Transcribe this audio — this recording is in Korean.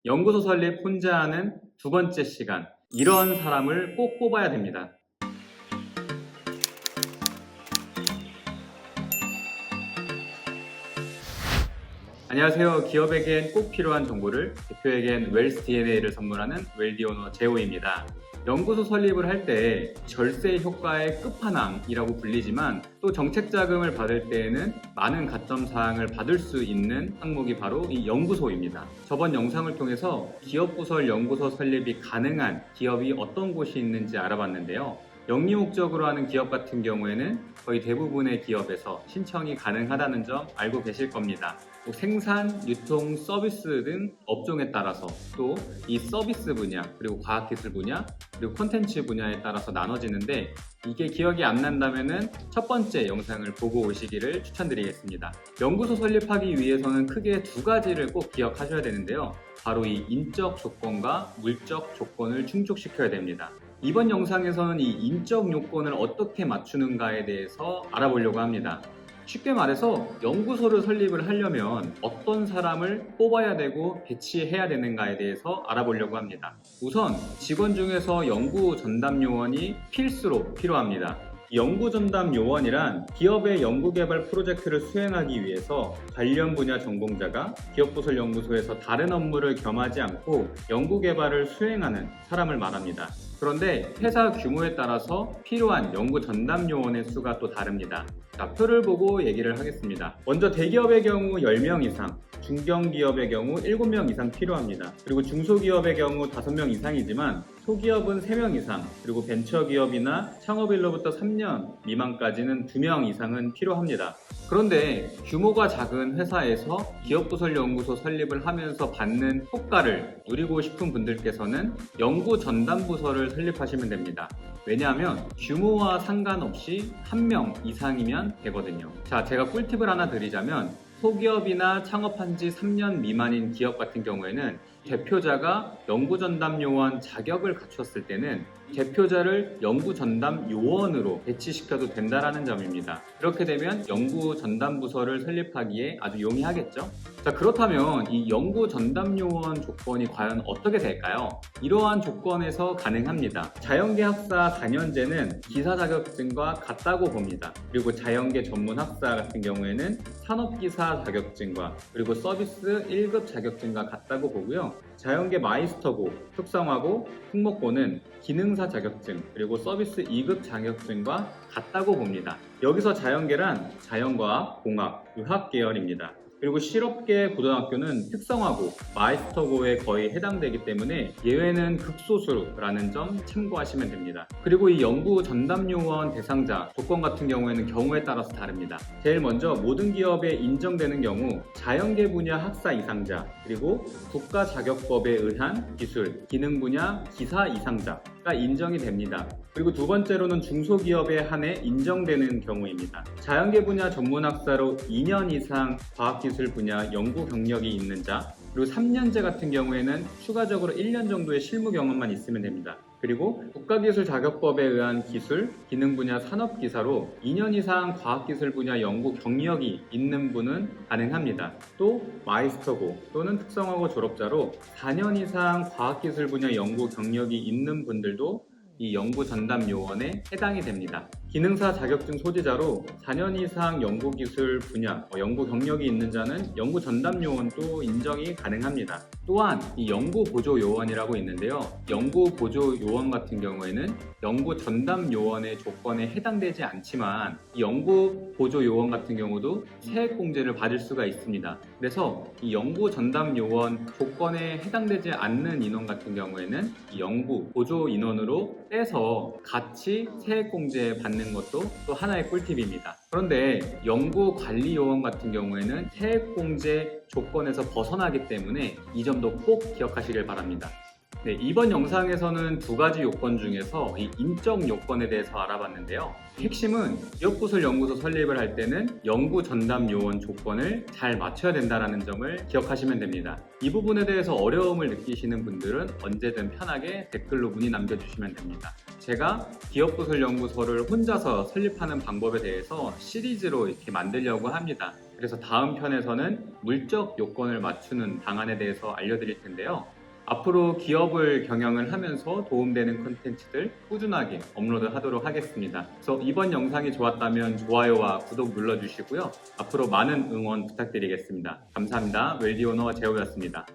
연구소 설립 혼자 하는 두 번째 시간. 이런 사람을 꼭 뽑아야 됩니다. 안녕하세요. 기업에겐 꼭 필요한 정보를, 대표에겐 웰스 DNA를 선물하는 웰디오너 제오입니다. 연구소 설립을 할 때 절세 효과의 끝판왕이라고 불리지만 또 정책 자금을 받을 때에는 많은 가점 사항을 받을 수 있는 항목이 바로 이 연구소입니다. 저번 영상을 통해서 기업부설 연구소 설립이 가능한 기업이 어떤 곳이 있는지 알아봤는데요. 영리 목적으로 하는 기업 같은 경우에는 거의 대부분의 기업에서 신청이 가능하다는 점 알고 계실 겁니다. 생산, 유통, 서비스 등 업종에 따라서 또 이 서비스 분야, 그리고 과학기술 분야, 그리고 콘텐츠 분야에 따라서 나눠지는데 이게 기억이 안 난다면은 첫 번째 영상을 보고 오시기를 추천드리겠습니다. 연구소 설립하기 위해서는 크게 두 가지를 꼭 기억하셔야 되는데요. 바로 이 인적 조건과 물적 조건을 충족시켜야 됩니다. 이번 영상에서는 이 인적 요건을 어떻게 맞추는가에 대해서 알아보려고 합니다. 쉽게 말해서 연구소를 설립을 하려면 어떤 사람을 뽑아야 되고 배치해야 되는가에 대해서 알아보려고 합니다. 우선 직원 중에서 연구 전담 요원이 필수로 필요합니다. 연구 전담 요원이란 기업의 연구개발 프로젝트를 수행하기 위해서 관련 분야 전공자가 기업부설 연구소에서 다른 업무를 겸하지 않고 연구개발을 수행하는 사람을 말합니다. 그런데 회사 규모에 따라서 필요한 연구 전담 요원의 수가 또 다릅니다. 자, 표를 보고 얘기를 하겠습니다. 먼저 대기업의 경우 10명 이상, 중견기업의 경우 7명 이상 필요합니다. 그리고 중소기업의 경우 5명 이상이지만 소기업은 3명 이상, 그리고 벤처기업이나 창업일로부터 3년 미만까지는 2명 이상은 필요합니다. 그런데 규모가 작은 회사에서 기업부설연구소 설립을 하면서 받는 효과를 누리고 싶은 분들께서는 연구전담부서를 설립하시면 됩니다. 왜냐하면 규모와 상관없이 1명 이상이면 되거든요. 자, 제가 꿀팁을 하나 드리자면 소기업이나 창업한 지 3년 미만인 기업 같은 경우에는 대표자가 연구전담 요원 자격을 갖췄을 때는 대표자를 연구전담 요원으로 배치시켜도 된다는 점입니다. 그렇게 되면 연구전담부서를 설립하기에 아주 용이하겠죠? 자, 그렇다면 이 연구전담 요원 조건이 과연 어떻게 될까요? 이러한 조건에서 가능합니다. 자연계 학사 4년제는 기사 자격증과 같다고 봅니다. 그리고 자연계 전문 학사 같은 경우에는 산업기사 자격증과 그리고 서비스 1급 자격증과 같다고 보고요. 자연계 마이스터고, 특성화고, 특목고는 기능사 자격증, 그리고 서비스 2급 자격증과 같다고 봅니다. 여기서 자연계란 자연과학, 공학, 유학 계열입니다. 그리고 실업계 고등학교는 특성화고, 마이스터고에 거의 해당되기 때문에 예외는 극소수라는 점 참고하시면 됩니다. 그리고 이 연구 전담 요원 대상자 조건 같은 경우에는 경우에 따라서 다릅니다. 제일 먼저 모든 기업에 인정되는 경우 자연계 분야 학사 이상자, 그리고 국가 자격법에 의한 기술, 기능 분야 기사 이상자가 인정이 됩니다. 그리고 두 번째로는 중소기업에 한해 인정되는 경우입니다. 자연계 분야 전문학사로 2년 이상 과학기술 분야 연구 경력이 있는 자, 그리고 3년제 같은 경우에는 추가적으로 1년 정도의 실무 경험만 있으면 됩니다. 그리고 국가기술자격법에 의한 기술, 기능 분야 산업기사로 2년 이상 과학기술 분야 연구 경력이 있는 분은 가능합니다. 또 마이스터고 또는 특성화고 졸업자로 4년 이상 과학기술 분야 연구 경력이 있는 분들도 이 연구 전담 요원에 해당이 됩니다. 기능사 자격증 소지자로 4년 이상 연구기술 분야, 연구 경력이 있는 자는 연구 전담 요원도 인정이 가능합니다. 또한 이 연구 보조 요원이라고 있는데요. 연구 보조 요원 같은 경우에는 연구 전담 요원의 조건에 해당되지 않지만 이 연구 보조 요원 같은 경우도 세액 공제를 받을 수가 있습니다. 그래서 이 연구 전담 요원 조건에 해당되지 않는 인원 같은 경우에는 이 연구 보조 인원으로 떼서 같이 세액 공제 받는 것도 또 하나의 꿀팁입니다. 그런데 연구관리요원 같은 경우에는 세액공제 조건에서 벗어나기 때문에 이 점도 꼭 기억하시길 바랍니다. 네, 이번 영상에서는 두 가지 요건 중에서 이 인적 요건에 대해서 알아봤는데요. 핵심은 기업부설 연구소 설립을 할 때는 연구 전담 요원 조건을 잘 맞춰야 된다는 점을 기억하시면 됩니다. 이 부분에 대해서 어려움을 느끼시는 분들은 언제든 편하게 댓글로 문의 남겨주시면 됩니다. 제가 기업부설 연구소를 혼자서 설립하는 방법에 대해서 시리즈로 이렇게 만들려고 합니다. 그래서 다음 편에서는 물적 요건을 맞추는 방안에 대해서 알려드릴 텐데요. 앞으로 기업을 경영을 하면서 도움되는 콘텐츠들 꾸준하게 업로드하도록 하겠습니다. 그래서 이번 영상이 좋았다면 좋아요와 구독 눌러주시고요. 앞으로 많은 응원 부탁드리겠습니다. 감사합니다. 웰디오너 재호였습니다.